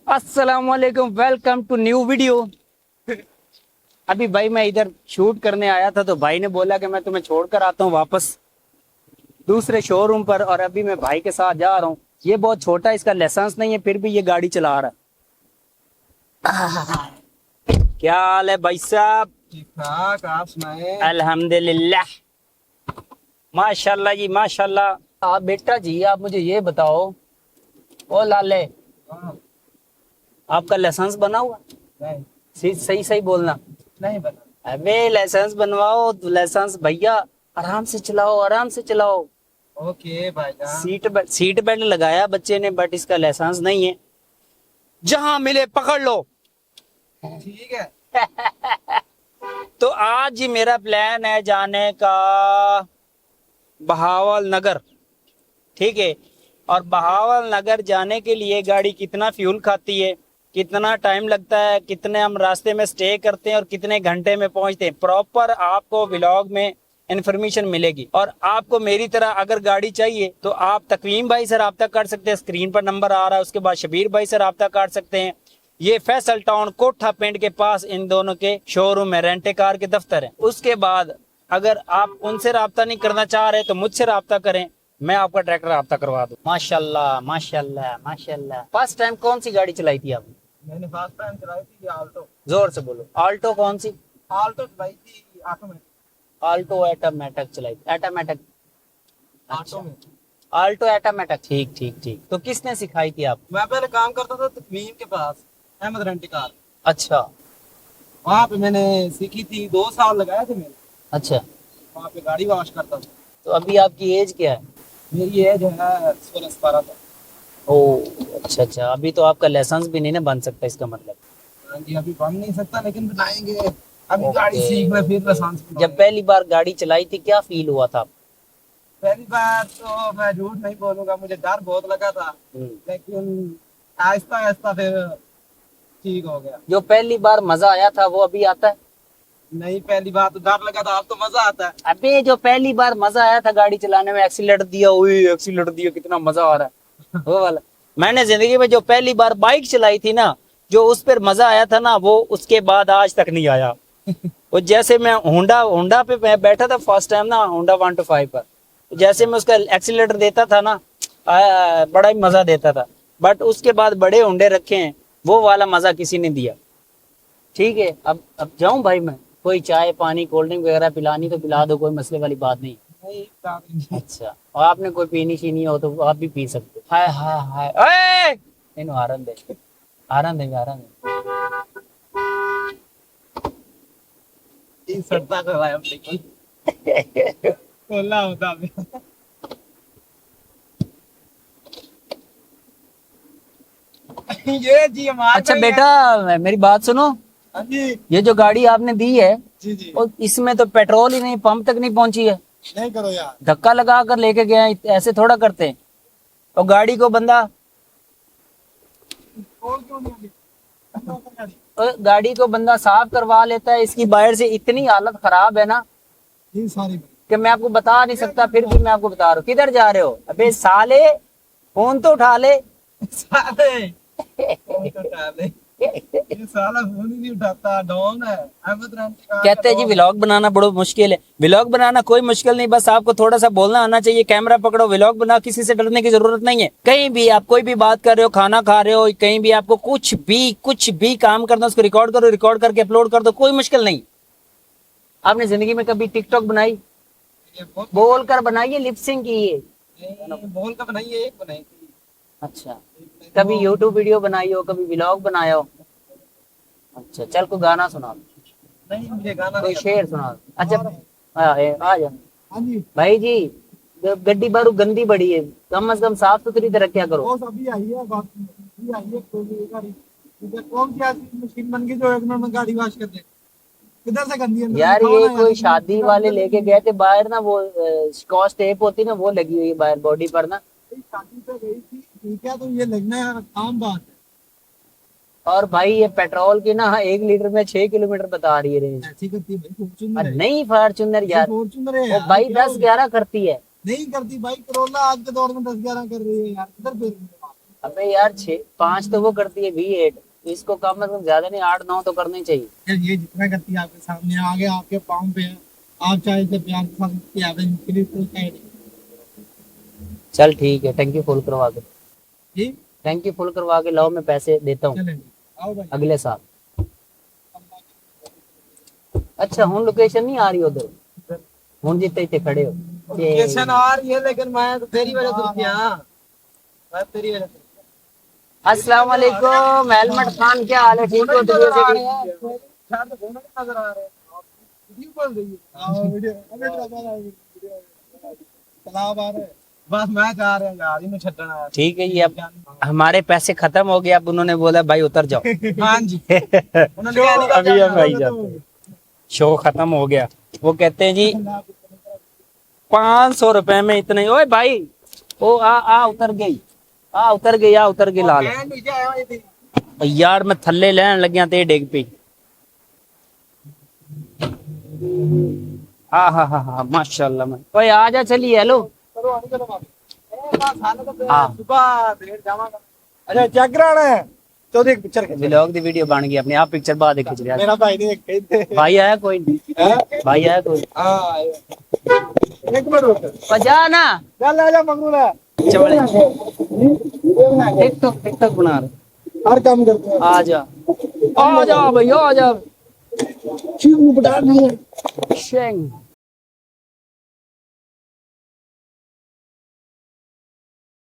अस्सलाम वालेकुम, welcome to new video. अभी भाई मैं इधर शूट करने आया था तो भाई ने बोला कि मैं तुम्हें छोड़कर आता हूँ वापस दूसरे शोरूम पर। और अभी मैं भाई के साथ जा रहा हूँ। ये बहुत छोटा है, इसका लाइसेंस नहीं है, फिर भी ये गाड़ी चला रहा है। क्या हाल है भाई साहब? ठीक ठाक, आप सुनाए। अल्हम्दुलिल्लाह, माशाल्लाह जी माशाल्लाह। आप बेटा जी, आप मुझे ये बताओ, ओ लाले, हाँ, आपका लाइसेंस बना हुआ? नहीं सही सही सही बोलना। नहीं बना। अबे लाइसेंस बनवाओ, लाइसेंस भैया। आराम से चलाओ, आराम से चलाओ। ओके भाईजान। सीट बेल्ट लगाया बच्चे ने, बट इसका लाइसेंस नहीं है। जहां मिले पकड़ लो। ठीक है। तो आज ही मेरा प्लान है जाने का बहावल नगर, ठीक है। और बहावल नगर जाने के लिए गाड़ी कितना फ्यूल खाती है, कितना टाइम लगता है, कितने हम रास्ते में स्टे करते हैं और कितने घंटे में पहुंचते हैं, प्रॉपर आपको व्लॉग में इंफॉर्मेशन मिलेगी। और आपको मेरी तरह अगर गाड़ी चाहिए तो आप तकवीम भाई से रब्ता कर सकते हैं, स्क्रीन पर नंबर आ रहा है। उसके बाद शबीर भाई से रब्ता कर सकते हैं। ये फैसल टाउन कोठा पेंट के पास इन दोनों के शोरूम में रेंटे कार के दफ्तर है। उसके बाद अगर आप उनसे रब्ता नहीं करना चाह रहे तो मुझसे रब्ता करें, मैं आपका ट्रैक्टर रब्ता करवा दूं। माशाल्लाह माशाल्लाह माशाल्लाह। फर्स्ट टाइम कौन सी गाड़ी चलाई थी आपने? मैंने फर्स्ट टाइम चलाई थी आल्टो। जोर से बोलो। आल्टो कौन सी? आल्टो चलाई थी ऑटोमेटिक। आल्टो एटोमेटिक चलाई थी। एटोमेटिक, ऑटो में। आल्टो एटोमेटिक, ठीक ठीक ठीक। तो किसने सिखाई थी आप? मैं पहले काम करता था तकवीम के पास, अहमद रेंटे कार। अच्छा वहाँ पे मैंने सीखी थी, 2 साल लगाए थे मैंने। अच्छा। वहाँ पे गाड़ी वॉश करता था। तो अभी आपकी एज क्या है? मेरी एज है 16-17 साल। ओ अच्छा अच्छा। अभी तो आपका लाइसेंस भी नहीं ना बन सकता, इसका मतलब। हाँ जी, अभी बन नहीं सकता लेकिन बनाएंगे। अभी ओके। गाड़ी सीख रहे, फिर लाइसेंस जब पहली बार गाड़ी चलाई थी क्या फील हुआ था? पहली बार तो मैं झूठ नहीं बोलूंगा, मुझे डर बहुत लगा था, लेकिन आहिस्ता आहिस्ता फिर ठीक हो गया। जो पहली बार मजा आया था वो अभी आता है? नहीं, पहली बार तो डर लगा था, अब तो मजा आता है। अबे जो पहली बार मजा आया था गाड़ी चलाने में, एक्सीलेटर दिया, ओए एक्सीलेटर दिया, कितना मजा आ रहा है वो वाला। मैंने जिंदगी में जो पहली बार बाइक चलाई थी ना, जो उस पर मजा आया था ना, वो उसके बाद आज तक नहीं आया। वो जैसे मैं होंडा होंडा पे मैं बैठा था फर्स्ट टाइम ना, होंडा 125 पर, जैसे मैं उसका एक्सीलेटर देता था ना, बड़ा ही मजा देता था। बट उसके बाद बड़े होंडे रखे हैं, वो वाला मजा किसी ने दिया। ठीक है, अब जाऊं भाई मैं? कोई चाय पानी कोल्ड ड्रिंक वगैरह पिलानी तो पिला दो, कोई मसले वाली बात नहीं। नहीं, डर नहीं। अच्छा, और आपने कोई पीनी शीनी हो तो आप भी पी सकते हो। हाय हाय हाय, इन हारन दे, हारन दे, हारन दे। ये सट्टा करवाया हमने कोई। कोला होता अभी। ये जी हमारे। अच्छा बेटा मेरी बात सुनो, हाँ जी। ये जो गाड़ी आपने दी है, जी जी। और इसमें तो पेट्रोल ही नहीं, पंप तक नहीं पहुंची है। नहीं करो यार। धक्का लगा कर लेके गए हैं, ऐसे थोड़ा करते हैं। और गाड़ी को बंदा, कौन क्यों नहीं अभी? और गाड़ी को बंदा साफ करवा लेता है। इसकी बाहर से इतनी हालत खराब है ना ये सारी कि मैं आपको बता नहीं सकता, फिर भी मैं आपको बता रहा हूँ। किधर जा रहे हो? अबे साले, फोन तो उठा ले। साले फोन तो उठा ले। ये साला फोन ही नहीं उठाता, डॉन है अहमद रेंटे कार का कहते हैं जी डॉन। व्लॉग बनाना बड़ा मुश्किल है। व्लॉग बनाना कोई मुश्किल नहीं, बस आपको थोड़ा सा बोलना आना चाहिए। कैमरा पकड़ो, व्लॉग बनाओ, किसी से डरने की जरूरत नहीं है। कहीं भी आप कोई भी बात कर रहे हो, खाना खा रहे हो, कहीं भी आपको कुछ भी काम करना, उसको रिकॉर्ड करो, रिकॉर्ड करके अपलोड कर दो, कोई मुश्किल नहीं। आपने जिंदगी में कभी टिकटॉक बनाई? ये बहुत बोल कर बनाइए, लिपसिंग की है। नहीं, बोल का बनाई है, एक बनाई थी। अच्छा, कभी यूट्यूब वीडियो बनाई हो, कभी व्लॉग बनाया हो? अच्छा, चल कोई गाना सुना दो, नहीं, मुझे गाना कोई नहीं शेर सुना दो। अच्छा आ जा आता। हाँ जी। भाई जी। गड्डी बारू गंदी बड़ी है, कम से कम साफ सुथरी तो रखा करो। बॉस अभी आई है, बात अभी आई है, कोई भी गाड़ी इधर कौन सी ऐसी मशीन बन गई जो एक मिनट में गाड़ी वॉश कर दे? किधर से गंदी है? यार ये कोई शादी वाले लेके गए थे बाहर ना, वो स्कॉच टेप होती ना, वो लगी हुई है बाहर बॉडी पर ना। शादी पे गई थी, ठीक है, तो ये लगना है आम बात है। और भाई ये पेट्रोल की ना 1 लीटर में 6 किलोमीटर बता रही है रेंज। ऐसी करती है भाई, फॉर्च्यूनर है। नहीं फॉर्चूनर यार, फॉर्च्यूनर है वो यार, भाई क्या हो गया? 10-11 करती है। नहीं करती भाई, करोला आज के दौर में 10-11 कर रही है यार, किधर फिर? अबे यार 5 तो वो करती है V8, इसको कम से कम ज्यादा नहीं 8-9 तो करने चाहिए। यार ये जितना करती है आपके सामने आगे आपके पाँव पे है, आप चाहे इसे प्यार के साथ इसकी एवरेज इंक्रीज कर सकते। चल ठीक है, टंकी फुल करवा के, जी टंकी फुल करवा के लाओ, मैं पैसे देता हूँ चलें आओ भाई। अगले साल। अच्छा हूँ लोकेशन नहीं आ रही उधर, हूँ जितने इतने खड़े हो लोकेशन आ रही है लेकिन मैं तो तेरी वजह से रुकिया, मैं तेरी वजह से। अस्सलाम वालेकुम हेलमेट खान, क्या हाल है? ठीक हो? तो नजर आ रहे हैं शायद तो फोन में नजर आ रहे हैं, आप वीडियो बोल रही है। हां वीडियो अबे वीडियो तालाब आ रहे हैं, बस मैं जा रहा हूं यार, इन्हें छड्डना है। ठीक है, ये अब हमारे पैसे खत्म हो गए, अब उन्होंने बोला भाई उतर जाओ। हां जी उन्होंने कहा निकल अभी हम जाओ। आई जाते हैं, शो खत्म हो गया। वो कहते हैं जी 500 रुपए में इतने। ओए भाई ओ आ उतर गई, उतर गई लाल। मैं नीचे आया हूं ये यार मैं थल्ले लैन लग्या ते डिग पई। हा माशाल्लाह। मैं ओए आ जा, चलिए। हेलो चलो आने चलो बाबू ए बस हाल तो हाँ। सुबह भेड़ जावांगा। अच्छा चेक कराना है तो देख पिक्चर खींच। व्लॉग दी वीडियो बन गई अपनी, आप पिक्चर बाद खींच रहे। मेरा भाई ने कहते भाई आया कोई नहीं, हैं भाई आया कोई। हां एक मिनट रुक बजा ना चल आ जा मंगरूला चवड़े टिकटॉक बना रहे। हर काम करते हैं। आ जा भैया, आ जा। चीकू बता नहीं शेंग